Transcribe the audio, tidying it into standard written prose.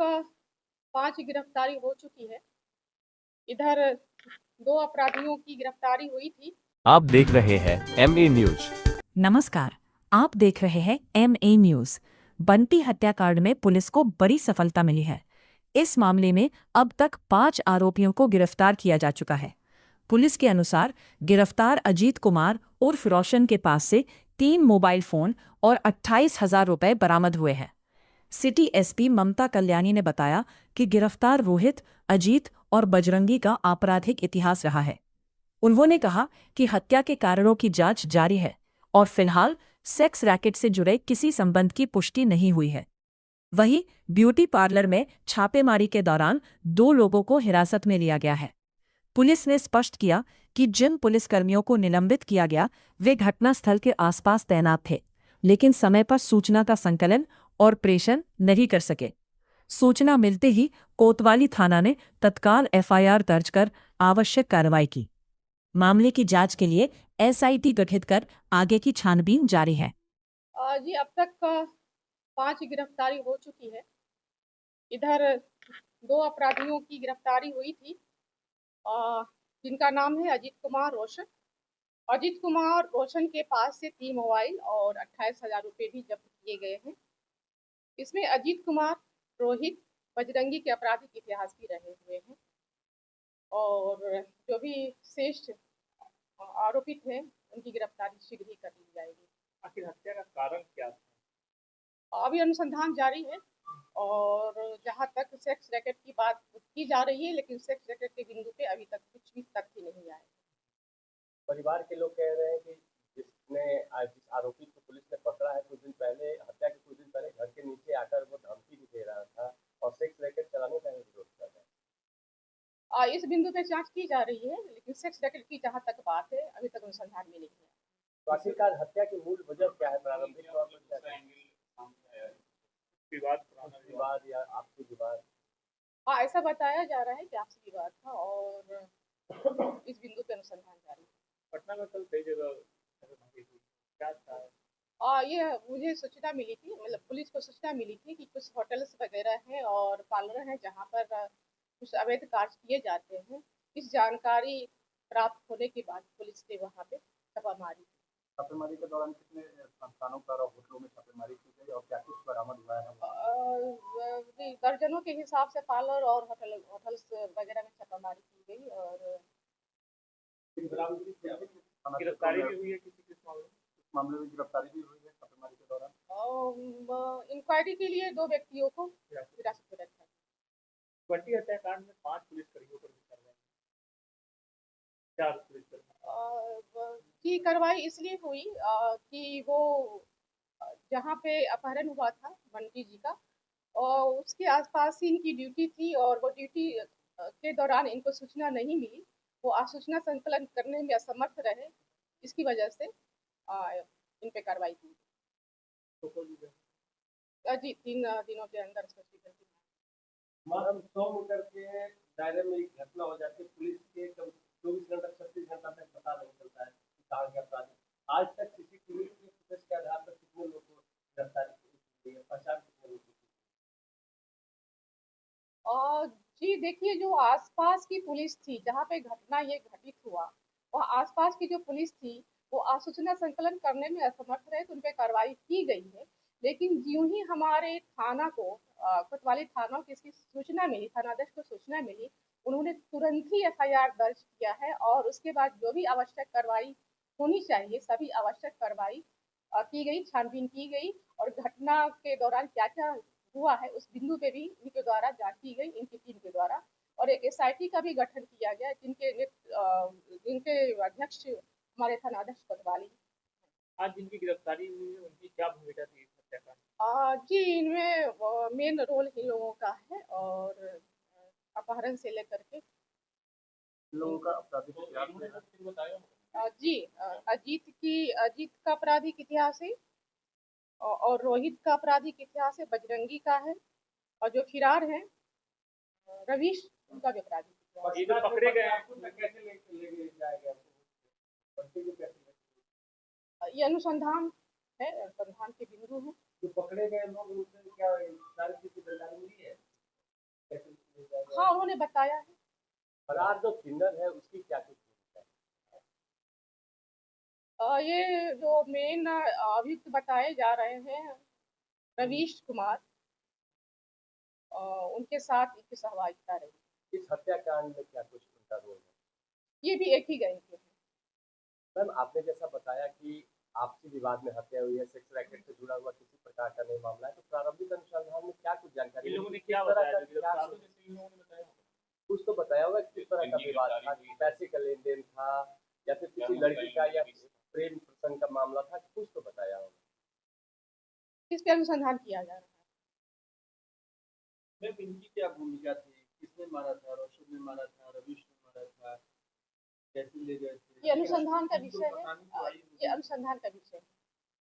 5 गिरफ्तारी हो चुकी है। इधर 2 अपराधियों की गिरफ्तारी हुई थी। आप देख रहे हैं MA न्यूज। नमस्कार, आप देख रहे हैं MA न्यूज। बंटी हत्याकांड में पुलिस को बड़ी सफलता मिली है। इस मामले में अब तक 5 आरोपियों को गिरफ्तार किया जा चुका है। पुलिस के अनुसार गिरफ्तार अजीत कुमार उर्फ रोशन के पास से 3 मोबाइल फोन और 28,000 रुपए बरामद हुए हैं। सिटी एसपी ममता कल्याणी ने बताया कि गिरफ्तार रोहित, अजीत और बजरंगी का आपराधिक इतिहास रहा है। उन्होंने कहा कि हत्या के कारणों की जांच जारी है और फिलहाल सेक्स रैकेट से जुड़े किसी संबंध की पुष्टि नहीं हुई है। वहीं ब्यूटी पार्लर में छापेमारी के दौरान 2 लोगों को हिरासत में लिया गया है। पुलिस ने स्पष्ट किया कि जिन पुलिसकर्मियों को निलंबित किया गया वे घटनास्थल के आसपास तैनात थे, लेकिन समय पर सूचना का संकलन और प्रेषण नहीं कर सके। सूचना मिलते ही कोतवाली थाना ने तत्काल FIR दर्ज कर आवश्यक कार्रवाई की। मामले की जांच के लिए SIT गठित कर आगे की छानबीन जारी है। जी, अब तक 5 गिरफ्तारी हो चुकी है। इधर 2 अपराधियों की गिरफ्तारी हुई थी, जिनका नाम है अजीत कुमार रोशन। अजीत कुमार रोशन के पास से 3 मोबाइल और 28,000 रुपये भी जब्त किए गए हैं। इसमें अजीत कुमार, रोहित, बजरंगी के आपराधिक इतिहास भी रहे हुए हैं और जो भी शेष आरोपित हैं उनकी गिरफ्तारी शीघ्र ही कर ली जाएगी। आखिर हत्या का कारण क्या था? अभी अनुसंधान जारी है और जहां तक सेक्स रैकेट की बात की जा रही है, लेकिन सेक्स रैकेट के बिंदु पे अभी तक कुछ भी तथ्य नहीं आया। परिवार के लोग कह रहे हैं कि जिस आरोपी को पुलिस ने पकड़ा है, कुछ दिन पहले हत्या के कुछ दिन पहले घर के नीचे आकर वो धमकी भी दे रहा था और सेक्स रैकेट चलाने का भी विरोध कर रहा है। इस बिंदु पे जांच की जा रही है, लेकिन सेक्स रैकेट की जहां तक बात है अभी तक अनुसंधान में नहीं है। तो आखिरकार हत्या की मूल वजह क्या है? प्रारंभिक तौर पर क्या है? विवाद या आपसी विवाद? ऐसा बताया जा रहा है कि आपसी विवाद था और इस बिंदु पे अनुसंधान जारी है। पटना में कल कई जगह क्या था? ये मुझे सूचना मिली थी, मतलब पुलिस को सूचना मिली थी कि कुछ होटल्स वगैरह हैं और पार्लर हैं जहां पर कुछ अवैध कार्य किए जाते हैं। इस जानकारी प्राप्त होने के बाद पुलिस ने वहां पे छापामारी की। छापेमारी के दौरान कितने संस्थानों पर और होटलों में छापेमारी की गई और क्या कुछ बरामद हुआ है? दर्जनों के हिसाब से पार्लर और होटल्स वगैरह में छापामारी की गई और गिरफ्तारी भी हुई है किसी किस मामले में गिरफ्तारी भी हुई है छापेमारी के दौरान? इंक्वायरी के लिए 2 व्यक्तियों को हिरासत में रखा है। बंटी हत्याकांड में 5 पुलिसकर्मियों पर भी कार्रवाई, 4 पुलिसकर्मी की कार्रवाई इसलिए हुई कि वो जहाँ पे अपहरण हुआ था बंटी जी का और उसके आसपास ही इनकी ड्यूटी थी और वो ड्यूटी के दौरान इनको सूचना नहीं मिली। वो सूचना संकलन करने में असमर्थ रहे, इसकी वजह से इन पे कार्रवाई की। जी, 3 दिनों के अंदर स्पष्टीकरण की। मैडम 100 मीटर के दायरे में एक घटना हो जाती है, पुलिस के 24 घंटा 36 घंटा तक पता नहीं चलता है कि कहाँ गया अपराधी। आज तक सीसीटीवी की फुटेज के आधार पर कितने लोगों को गिरफ्तारी की है, पहचान कितने लोगों की? जी देखिए, जो आसपास की पुलिस थी जहाँ पे घटना ये घटित हुआ, वह आसपास की जो पुलिस थी वो सूचना संकलन करने में असमर्थ रहे, तो उन पे कार्रवाई की गई है। लेकिन यूं ही हमारे थाना को कोतवाली थाना को इसकी सूचना मिली, थानाध्यक्ष को सूचना मिली, उन्होंने तुरंत ही FIR दर्ज किया है और उसके बाद जो भी आवश्यक कार्रवाई होनी चाहिए सभी आवश्यक कार्रवाई की गई, छानबीन की गई और घटना के दौरान क्या क्या हुआ है उस बिंदु पे भी इनके द्वारा जांच की गई, इनकी टीम के द्वारा। और एक SIT का भी गठन किया गया जिनके अध्यक्ष हमारे थानाध्यक्ष कोतवाली। आज जिनकी गिरफ्तारी हुई है उनकी क्या भूमिका थी इस हत्याकांड? जी, इनमें मेन रोल इन लोगों का है और अपहरण से लेकर के लोगों का आपराधिक इतिहास जी, अजीत का आपराधिक इतिहास है और रोहित का आपराधिक इतिहास है, बजरंगी का है और जो फिरार है रवीश, उनका भी आपराधिक इतिहास है। ये जो पकड़े गए हैं कैसे ले जाया गया? ये अनुसंधान है, अनुसंधान के बिंदु है। जो पकड़े गए लोग उनसे क्या सारी चीज की जानकारी मिली है? हाँ, उन्होंने बताया है। फरार जो किन्नर है उसकी क्या कुछ भूमिका है? ये जो मेन अभियुक्त बताए जा रहे हैं रवीश कुमार, उनके साथ इनकी सहभागिता रही। इस हत्याकांड में क्या कुछ उनका रोल है? ये भी एक ही गैंग के हैं। मैम आपने जैसा बताया कि आपसी विवाद में हत्या हुई है, सेक्स रैकेट से जुड़ा हुआ किसी प्रकार का नहीं मामला है, तो प्रारंभिक अनुसंधान में क्या कुछ जानकारी इन लोगों ने मिली? क्या किस तरह बताया का जो गिरफ्तार क्या हो जैसे इन लोगों ने बताया होगा? कुछ तो बताया होगा कि किस तरह का इनकी विवाद गिरफ्तारी था, हुई है। पैसे का लेन-देन था या फिर क्या किसी मामला लड़की है का या इनके बीच? प्रेम प्रसंग का मामला था, कुछ तो बताया होगा। इस पे अनुसंधान किया जा रहा है। मैम इनकी क्या भूमिका थी? किसने मारा था? रोशन ने मारा था? रवीश ने मारा था? कैसे ले गए थे? ये अनुसंधान का इनको विषय पता नहीं तो है। आई ये अनुसंधान का विषय है।